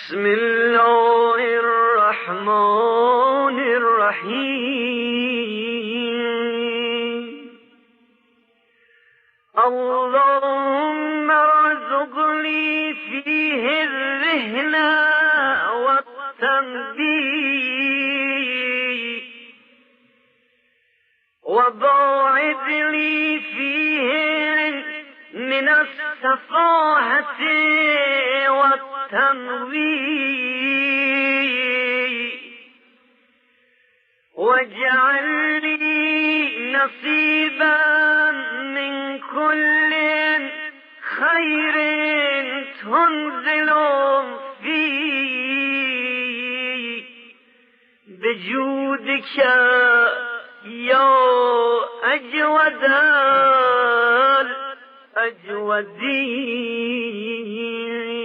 بسم الله الرحمن الرحیم. اللهم ارزقني فيه الذهن والتنبيه وباعد لي فيه من السفاهة والتنويه واجعل لي نصيبا من كل خير تنزل فيه بجودك يا أجود الأجودين.